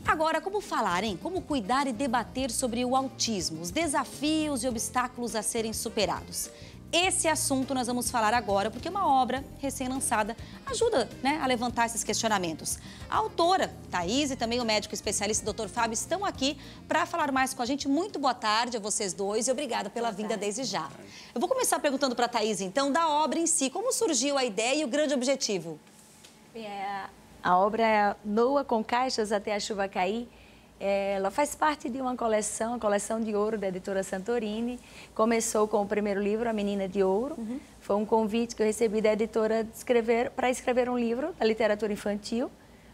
Agora, como falar, hein? Como cuidar e debater sobre o autismo, os desafios e obstáculos a serem superados? Esse assunto nós vamos falar agora, porque uma obra recém-lançada ajuda, né, a levantar esses questionamentos. A autora, Thaís, e também o médico especialista, Dr. Fábio, estão aqui para falar mais com a gente. Muito boa tarde a vocês dois e obrigada pela vinda desde já. Eu vou começar perguntando para a Thaís, então, da obra em si. Como surgiu a ideia e o grande objetivo? A obra é Noa com Caixas até a Chuva Cair. Ela faz parte de uma coleção, a coleção de ouro da editora Santorini. Começou com o primeiro livro, A Menina de Ouro. Foi um convite que eu recebi da editora para escrever um livro da literatura infantil,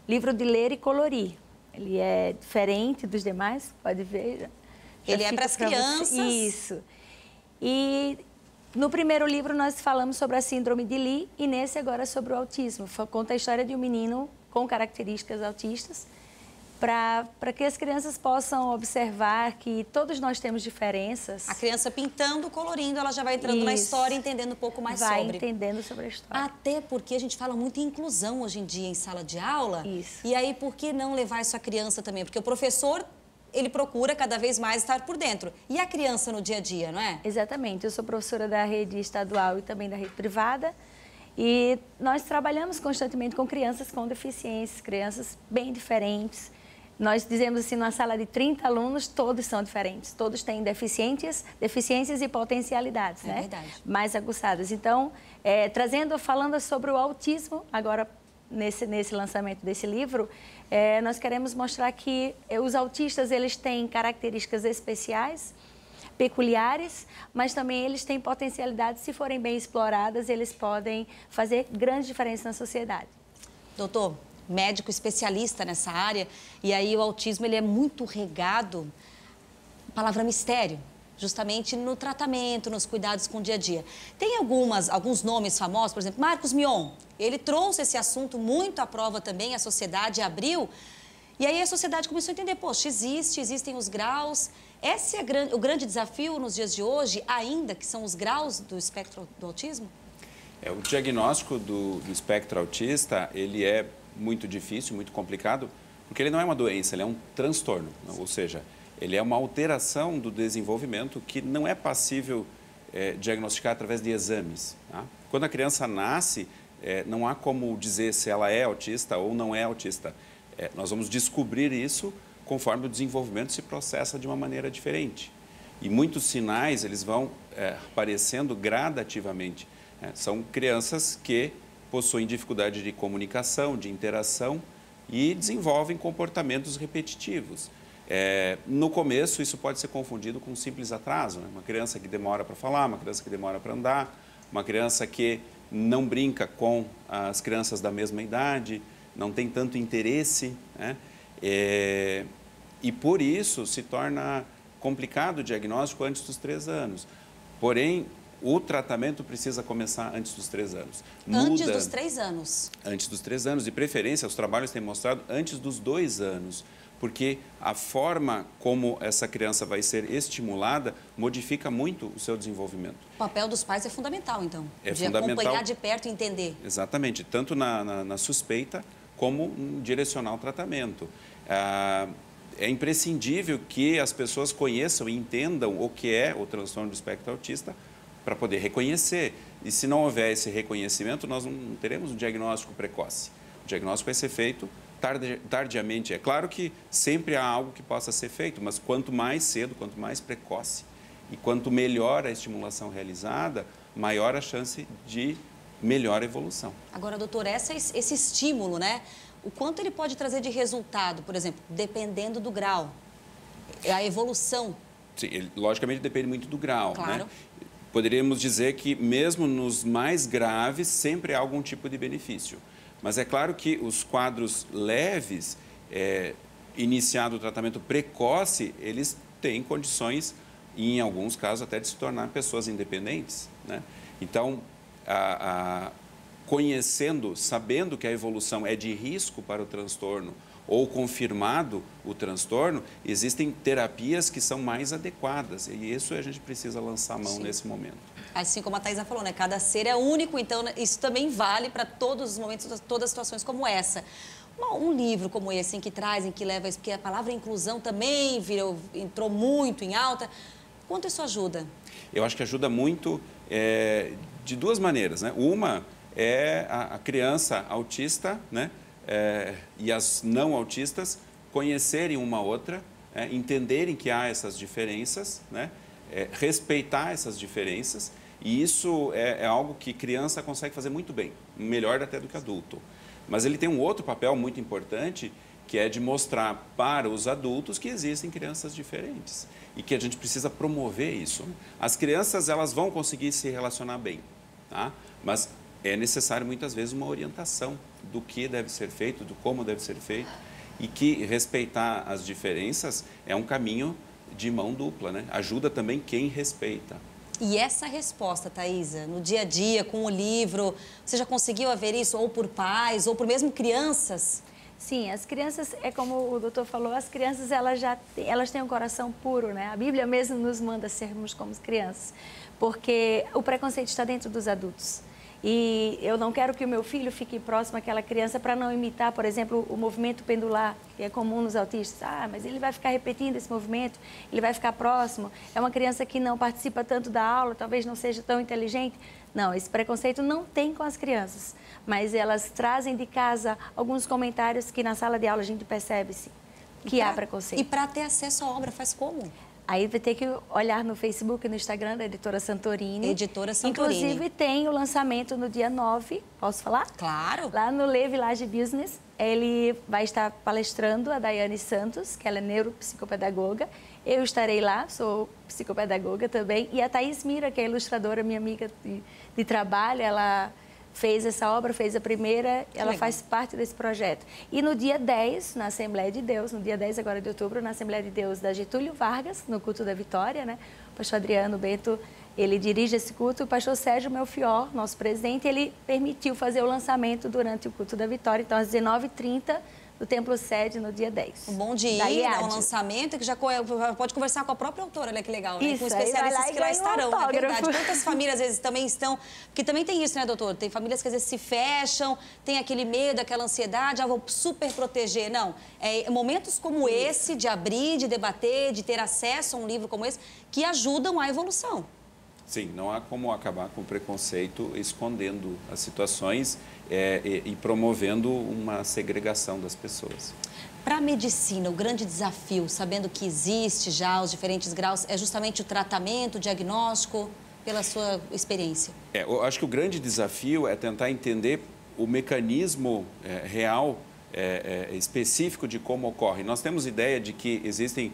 livro de ler e colorir. Ele é diferente dos demais, pode ver. Ele é para as crianças. Isso. E no primeiro livro nós falamos sobre a síndrome de Lee e nesse agora sobre o autismo. Conta a história de um menino com características autistas, para que as crianças possam observar que todos nós temos diferenças. A criança pintando, colorindo, ela já vai entrando na história, entendendo um pouco mais sobre. Vai entendendo sobre a história. Até porque a gente fala muito em inclusão hoje em dia em sala de aula. Isso. E aí, por que não levar isso à criança também? Porque o professor, ele procura cada vez mais estar por dentro. E a criança no dia a dia, não é? Exatamente. Eu sou professora da rede estadual e também da rede privada. E nós trabalhamos constantemente com crianças com deficiências, crianças bem diferentes. Nós dizemos assim, numa sala de 30 alunos, todos são diferentes. Todos têm deficiências e potencialidades, né? Verdade. Mais aguçadas. Então, falando sobre o autismo, agora nesse lançamento desse livro, nós queremos mostrar que os autistas, eles têm características especiais, peculiares, mas também eles têm potencialidades, se forem bem exploradas, eles podem fazer grande diferença na sociedade. Doutor, médico especialista nessa área, e aí o autismo ele é muito regado, palavra mistério, justamente no tratamento, nos cuidados com o dia a dia. Tem alguns nomes famosos, por exemplo, Marcos Mion, ele trouxe esse assunto muito à prova também, a sociedade abriu, e aí a sociedade começou a entender, poxa, existem os graus. Esse é o grande desafio nos dias de hoje, ainda, que são os graus do espectro do autismo? O diagnóstico do espectro autista, ele é muito difícil, muito complicado, porque ele não é uma doença, ele é um transtorno, ou seja, ele é uma alteração do desenvolvimento que não é passível diagnosticar através de exames. Tá? Quando a criança nasce, não há como dizer se ela é autista ou não é autista. Nós vamos descobrir isso conforme o desenvolvimento se processa de uma maneira diferente. E muitos sinais, eles vão aparecendo gradativamente. São crianças que possuem dificuldade de comunicação, de interação e desenvolvem comportamentos repetitivos. No começo, isso pode ser confundido com um simples atraso, né? Uma criança que demora para falar, uma criança que demora para andar, uma criança que não brinca com as crianças da mesma idade, não tem tanto interesse, né? E por isso se torna complicado o diagnóstico antes dos 3 anos. Porém, o tratamento precisa começar antes dos 3 anos. Antes dos 3 anos? Antes dos 3 anos. De preferência, os trabalhos têm mostrado antes dos 2 anos. Porque a forma como essa criança vai ser estimulada modifica muito o seu desenvolvimento. O papel dos pais é fundamental, então. É de fundamental. Acompanhar de perto e entender. Exatamente. Tanto na suspeita como direcionar o tratamento. É imprescindível que as pessoas conheçam e entendam o que é o transtorno do espectro autista para poder reconhecer. E se não houver esse reconhecimento, nós não teremos um diagnóstico precoce. O diagnóstico vai ser feito tardiamente. É claro que sempre há algo que possa ser feito, mas quanto mais cedo, quanto mais precoce e quanto melhor a estimulação realizada, maior a chance de melhor evolução. Agora, doutor, esse estímulo, né? O quanto ele pode trazer de resultado, por exemplo, dependendo do grau, a evolução? Sim, logicamente depende muito do grau, claro, né? Poderíamos dizer que mesmo nos mais graves sempre há algum tipo de benefício. Mas é claro que os quadros leves, iniciado o tratamento precoce, eles têm condições, e em alguns casos até de se tornar pessoas independentes, né? Então, conhecendo, sabendo que a evolução é de risco para o transtorno ou confirmado o transtorno, existem terapias que são mais adequadas e isso a gente precisa lançar a mão nesse momento. Assim como a Thaisa falou, né? Cada ser é único, então isso também vale para todos os momentos, todas as situações como essa. um livro como esse, em que traz, em que leva isso, porque a palavra inclusão também entrou muito em alta. Quanto isso ajuda? Eu acho que ajuda muito de duas maneiras, né? Uma é a criança autista, né? E as não autistas conhecerem uma outra, entenderem que há essas diferenças, né? Respeitar essas diferenças, e isso é algo que criança consegue fazer muito bem, melhor até do que adulto. Mas ele tem um outro papel muito importante, que é de mostrar para os adultos que existem crianças diferentes e que a gente precisa promover isso. As crianças, elas vão conseguir se relacionar bem, tá? Mas é necessário muitas vezes uma orientação do que deve ser feito, do como deve ser feito, e que respeitar as diferenças é um caminho de mão dupla, né? Ajuda também quem respeita. E essa resposta, Thaisa, no dia a dia, com o livro, você já conseguiu haver isso ou por pais, ou por mesmo crianças? Sim, as crianças, é como o doutor falou, as crianças elas têm um coração puro, né? A Bíblia mesmo nos manda sermos como crianças, porque o preconceito está dentro dos adultos. E eu não quero que o meu filho fique próximo àquela criança para não imitar, por exemplo, o movimento pendular, que é comum nos autistas. Ah, mas ele vai ficar repetindo esse movimento, ele vai ficar próximo. É uma criança que não participa tanto da aula, talvez não seja tão inteligente. Não, esse preconceito não tem com as crianças, mas elas trazem de casa alguns comentários que na sala de aula a gente percebe que há preconceito. E para ter acesso à obra, faz como? Aí vai ter que olhar no Facebook e no Instagram da Editora Santorini. Editora Santorini. Inclusive tem o lançamento no dia 9, posso falar? Claro. Lá no Le Village Business. Ele vai estar palestrando a Daiane Santos, que ela é neuropsicopedagoga. Eu estarei lá, sou psicopedagoga também. E a Thaís Mira, que é ilustradora, minha amiga de trabalho, ela fez essa obra, fez a primeira, ela faz parte desse projeto. E no dia 10, na Assembleia de Deus, no dia 10 agora de outubro, na Assembleia de Deus da Getúlio Vargas, no culto da Vitória, né? O pastor Adriano Bento, ele dirige esse culto, o pastor Sérgio Melchior, nosso presidente, ele permitiu fazer o lançamento durante o culto da Vitória, então às 19h30, do Templo Sede, no dia 10. Um bom dia, dar um lançamento, que já pode conversar com a própria autora, olha que legal, né? Isso, com especialistas que lá estarão, é verdade. Quantas famílias às vezes também estão... Porque também tem isso, né, doutor? Tem famílias que às vezes se fecham, tem aquele medo, aquela ansiedade, vou super proteger. Não, momentos como esse, de abrir, de debater, de ter acesso a um livro como esse, que ajudam à evolução. Sim, não há como acabar com o preconceito escondendo as situações e promovendo uma segregação das pessoas. Para a medicina, o grande desafio, sabendo que existe já os diferentes graus, é justamente o tratamento, o diagnóstico, pela sua experiência? Eu acho que o grande desafio é tentar entender o mecanismo real, específico de como ocorre. Nós temos ideia de que existem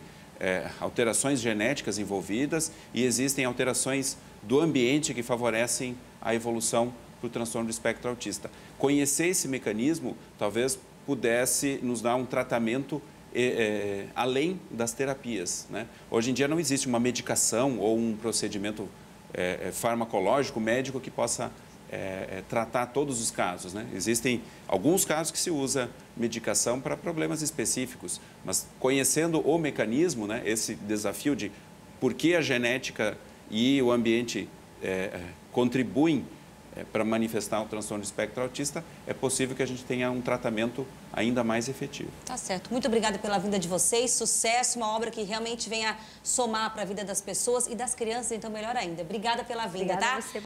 alterações genéticas envolvidas e existem alterações do ambiente que favorecem a evolução para o transtorno do espectro autista. Conhecer esse mecanismo talvez pudesse nos dar um tratamento além das terapias, né? Hoje em dia não existe uma medicação ou um procedimento farmacológico, médico, que possa tratar todos os casos, né? Existem alguns casos que se usa medicação para problemas específicos, mas conhecendo o mecanismo, né, esse desafio de por que a genética e o ambiente contribuem para manifestar o transtorno do espectro autista, é possível que a gente tenha um tratamento ainda mais efetivo. Tá certo. Muito obrigada pela vinda de vocês. Sucesso, uma obra que realmente venha somar para a vida das pessoas e das crianças, então melhor ainda. Obrigada pela vinda, Obrigada tá? a você.